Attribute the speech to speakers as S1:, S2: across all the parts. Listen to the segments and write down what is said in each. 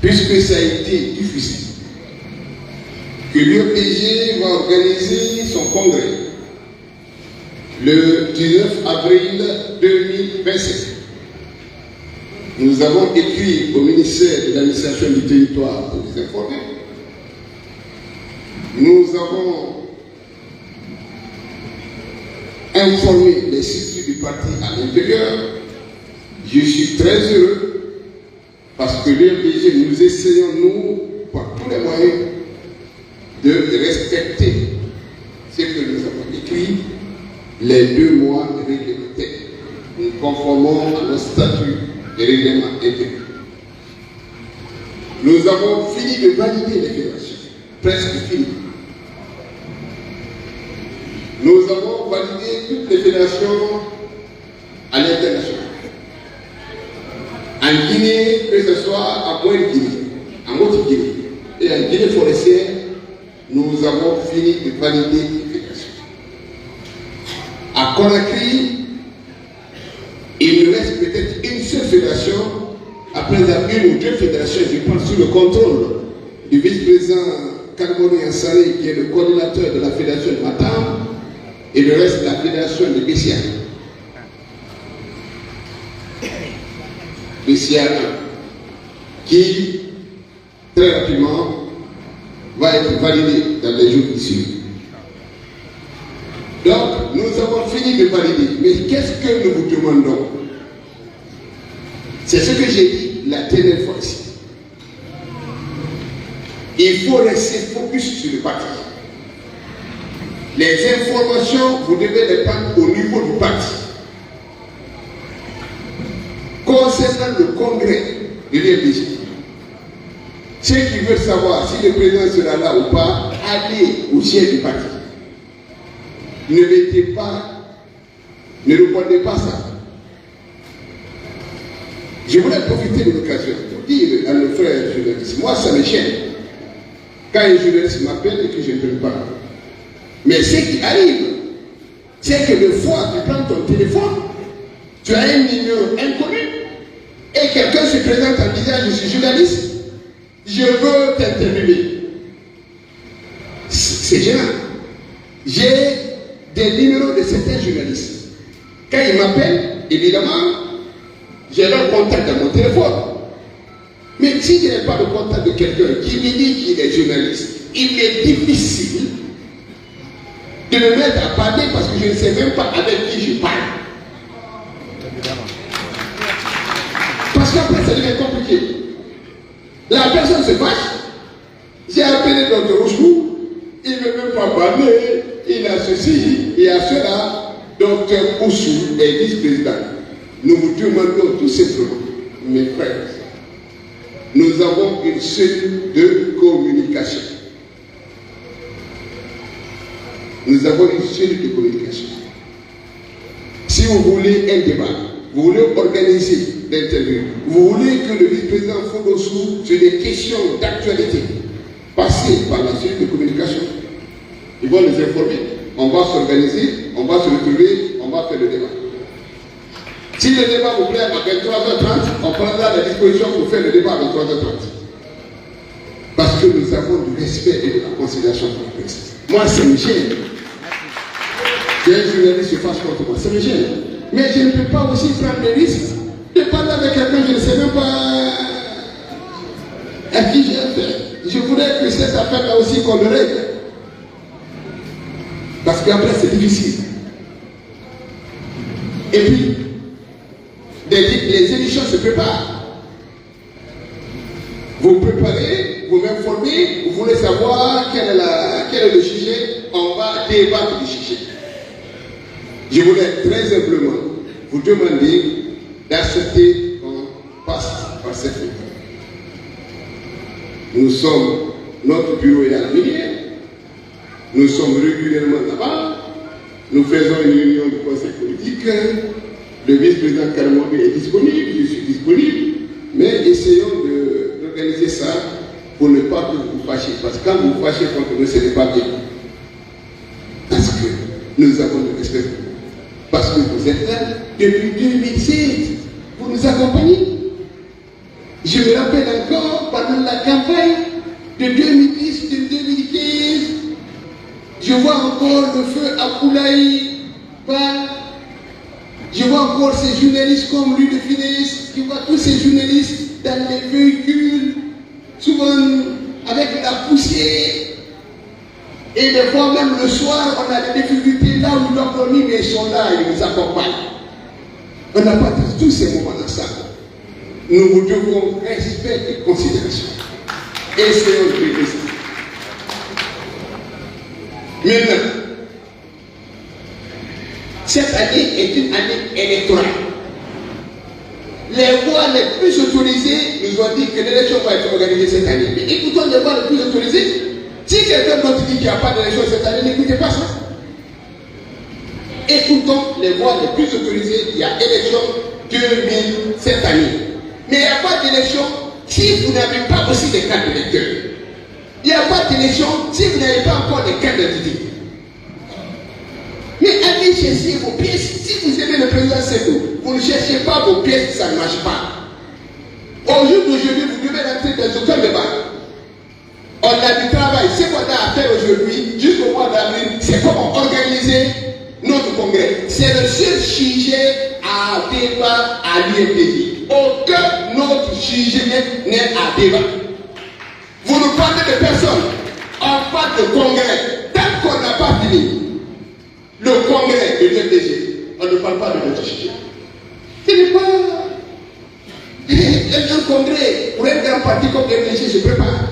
S1: puisque ça a été diffusé, que l'UEPG va organiser son congrès le 19 avril 2027. Nous avons écrit au ministère de l'administration du territoire pour les informer. Nous avons informé les structures du parti à l'intérieur. Je suis très heureux parce que l'UEPG, nous essayons, nous, par tous les moyens, de respecter ce que nous avons écrit, les 2 mois réglementaires. Nous conformons à nos statuts et règlements intérieurs. Nous avons fini de valider les fédérations, presque fini. Nous avons validé toutes les fédérations à l'international. En Guinée, que ce soit à Moyen-Guinée, en Haute-Guinée et en Guinée forestière, nous avons fini de valider les fédérations. À Conakry, il nous reste peut-être une seule fédération, après une ou 2 fédérations, je pense, sous le contrôle du vice-président Carmoni Ansari, qui est le coordinateur de la fédération de Matam, et le reste de la fédération de Bessia. Bessia 1, qui, très rapidement, va être validé dans les jours qui suivent. Donc, nous avons fini de valider. Mais qu'est-ce que nous vous demandons? C'est ce que j'ai dit la dernière fois ici. Il faut rester focus sur le parti. Les informations, vous devez les prendre au niveau du parti. Concernant le congrès de l'UEPG, ceux qui veulent savoir si le président sera là ou pas, allez au siège du parti. Ne mettez pas, ne répondez pas ça. Je voulais profiter de l'occasion pour dire à nos frères journalistes, moi ça me gêne quand un journaliste m'appelle et que je ne peux pas. Mais ce qui arrive, c'est que le fois tu prends ton téléphone, tu as un numéro inconnu et quelqu'un se présente en disant je suis journaliste, je veux t'interviewer. C'est gênant. J'ai des numéros de certains journalistes. Quand ils m'appellent, évidemment, j'ai leur contact dans mon téléphone. Mais si je n'ai pas le contact de quelqu'un qui me dit qu'il est journaliste, il m'est difficile de me mettre à parler parce que je ne sais même pas avec qui je parle. Parce qu'après, ça devient compliqué. La personne se fâche. J'ai appelé Dr. Rochou, il ne veut même pas parler, il a ceci, il a cela. Dr. Oussou est vice-président. Nous vous demandons tout simplement, mes frères, nous avons une cellule de communication. Nous avons une cellule de communication. Si vous voulez un débat, vous voulez organiser l'interview, vous voulez que le vice-président Fodosou sur des questions d'actualité, passez par la cellule de communication. Ils vont nous informer. On va s'organiser, on va se retrouver, on va faire le débat. Si le débat vous plaît à 23h30, on prendra la disposition pour faire le débat à 23h30. Parce que nous avons du respect et de la considération pour la presse. Moi, ça me gêne. Qu'un journaliste se fasse contre moi, ça me gêne. Mais je ne peux pas aussi prendre le risque de parler avec quelqu'un, je ne sais même pas à qui j'ai affaire. Je voudrais que cette affaire-là aussi qu'on le règle. Parce qu'après, c'est difficile. Et puis, les émissions se préparent. Vous préparez, vous m'informez, vous voulez savoir quel est le sujet, on va débattre du sujet. Je voulais très simplement vous demander d'accepter qu'on passe par cette étape. Nous sommes, notre bureau est à la Minière, nous sommes régulièrement là-bas, nous faisons une réunion du conseil politique, le vice-président Karamoubi est disponible, je suis disponible, mais essayons d'organiser ça pour ne pas que vous vous fâchiez. Parce que quand vous vous fâchez contre nous, ce n'est pas bien. Parce que nous avons le respect. Parce que vous êtes là depuis 2016 pour nous accompagner. Je me rappelle encore, pendant la campagne de 2010, de 2015, je vois encore le feu à Koulaï. Je vois encore ces journalistes comme lui de Finesse, je vois tous ces journalistes dans les véhicules, souvent avec la poussière. Et des fois même le soir, on a des difficultés là où ils doivent dormir, mais ils sont là, ils nous accompagnent. On n'a pas tous ces moments dans ça. Nous vous devons respect et considération. Essayons de vivre ça. Maintenant, cette année est une année électorale. Les voix les plus autorisées nous ont dit que l'élection va être organisée cette année. Mais écoutons les voix les plus autorisées. Si quelqu'un d'autre dit qu'il n'y a pas d'élection cette année, n'écoutez pas ça. Écoutons les voix les plus autorisées. Il y a élection 2000 cette année. Mais il n'y a pas d'élection si vous n'avez pas aussi des cartes d'électeurs. Il n'y a pas d'élection si vous n'avez pas encore des cartes d'identité. Mais allez chercher vos pièces. Si vous aimez le président Sékou, vous ne cherchez pas vos pièces, ça ne marche pas. Au jour d'aujourd'hui, vous devez rentrer dans aucun débat. On a du travail. Ce qu'on a à faire aujourd'hui, jusqu'au mois d'avril, c'est comment organiser notre congrès. C'est le seul sujet à débat à l'UMPJ. Aucun autre sujet n'est à débat. Vous nous parlez de personne. On parle de congrès. Tant qu'on n'a pas fini le congrès de l'UMPJ, on ne parle pas de notre sujet. Ce n'est pas un congrès pour un grand parti comme l'UMPJ se prépare.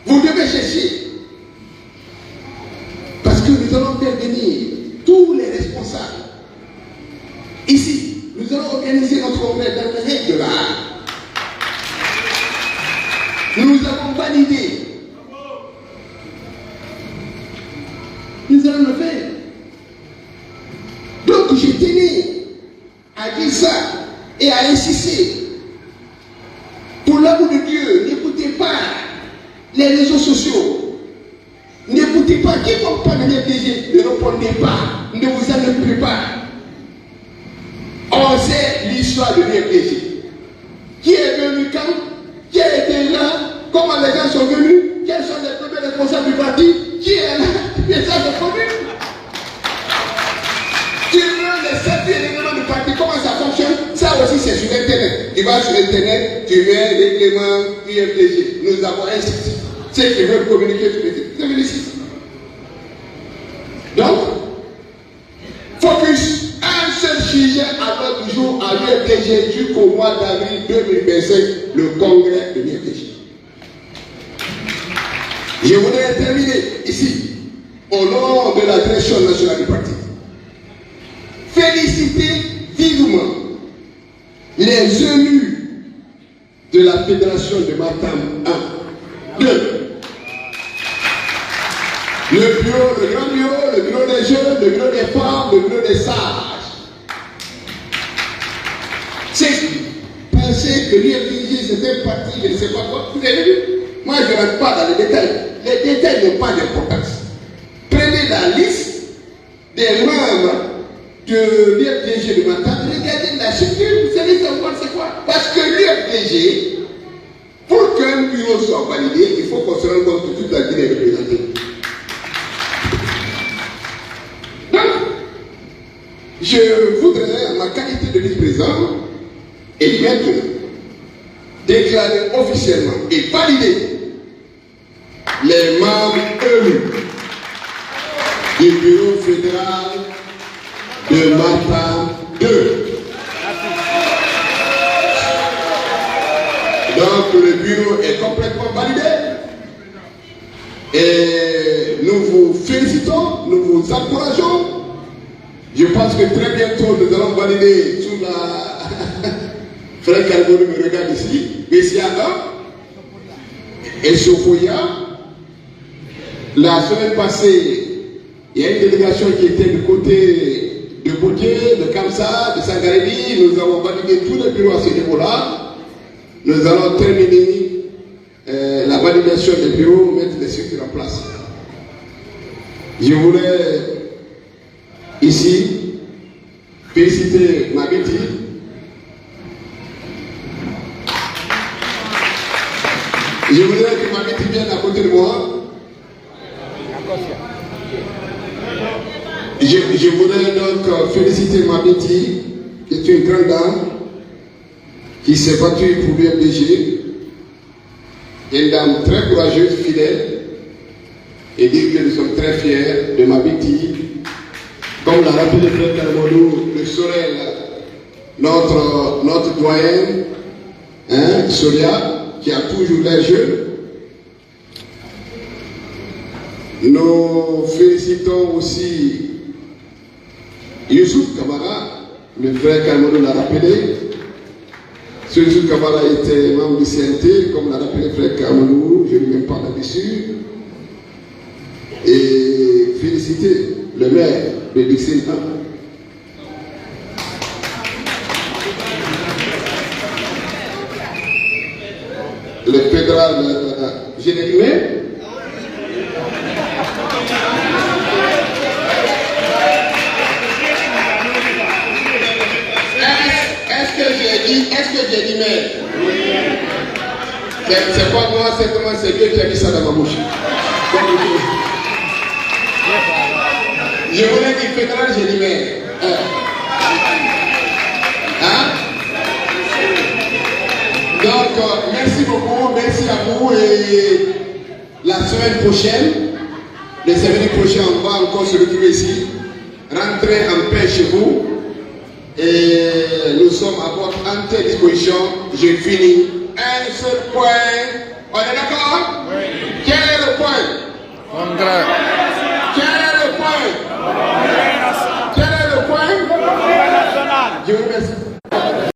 S1: Vous devez chercher. Parce que nous allons faire venir tous les responsables. Ici, nous allons organiser notre congrès dans les règles de l'art. Nous avons validé. Nous allons le faire. Donc je tenais à dire ça et à insister. Pour l'amour de Dieu, n'écoutez pas les réseaux sociaux. N'écoutez pas quiconque parle de l'UMPJ. Ne répondez pas. Ne vous en pas. On sait l'histoire de l'UMPJ. Qui est venu quand? Qui a été là? Comment les gens sont venus? Quels sont les premiers responsables du parti? Qui est là? Les gens sont venus. Tu veux les 7 éléments du parti, comment ça fonctionne? Ça aussi c'est sur Internet. Tu vas sur Internet, tu mets l'élément UMPJ. Nous avons un site. Ceux qui veulent communiquer sur le site, c'est le site. Donc, focus. Un seul sujet à l'ordre du jour à l'UMPJ jusqu'au mois d'avril 2025, le congrès de l'UMPJ. Je voudrais terminer ici, au nom de la direction nationale du parti. Féliciter vivement les élus de la Fédération de Matam 1, 2. Le bureau, le grand bureau, le bureau des jeunes, le bureau des femmes, le bureau des sages. C'est penser que l'UMPJ c'était un parti, je ne sais pas quoi. Vous avez vu? Moi je ne rentre pas dans les détails. Les détails n'ont pas d'importance. Prenez la liste des membres de l'UMPJ de Matam, regardez la structure, vous allez savoir c'est quoi. Parce que l'UMPJ, pour qu'un bureau soit validé, il faut qu'on se rende compte que toute la Guinée est représentée. Je voudrais, en ma qualité de vice-président, et maintenant, déclarer officiellement et valider les membres élus du bureau fédéral de Matam 2. Donc le bureau est complètement validé. Et nous vous félicitons, nous vous encourageons. Je pense que très bientôt nous allons valider sous la... Frère Carbone me regarde ici, Bessia 1 et Sofoya. La semaine passée, il y a une délégation qui était du côté de Boutier, de Kamsa, de Sangarébi. Nous avons validé tous les bureaux à ce niveau-là. Nous allons terminer la validation des bureaux, mettre les structures en place. Je voulais ici féliciter Mageti Je voudrais que Mabiti vienne à côté de moi. Je voudrais donc féliciter Mabiti, qui est une grande dame, qui s'est battue pour l'UMDG, une dame très courageuse, fidèle, et dire que nous sommes très fiers de Mabiti. Comme l'a rappelé le frère Kalmodou, le Sorel, notre doyen, Soria, qui a toujours l'air jeune. Nous félicitons aussi Youssouf Kamara, le frère Kalmodou l'a rappelé. Ce Youssouf Kamara était membre du CNT, comme l'a rappelé le frère Kalmodou, je ne viens pas là-dessus. Et féliciter le maire de Dixon 1. Le fédéral général. Est-ce que j'ai dit maire? C'est pas moi, c'est Dieu qui a mis ça dans ma bouche. Je voulais dire fédéral, j'ai dit maire. Donc, merci beaucoup, merci à vous. Et la semaine prochaine, les semaines prochaines, on va encore se retrouver ici. Rentrez en paix chez vous. Et nous sommes à votre entière disposition. Je finis. Un seul point. On est d'accord? Oui. Quel est le point?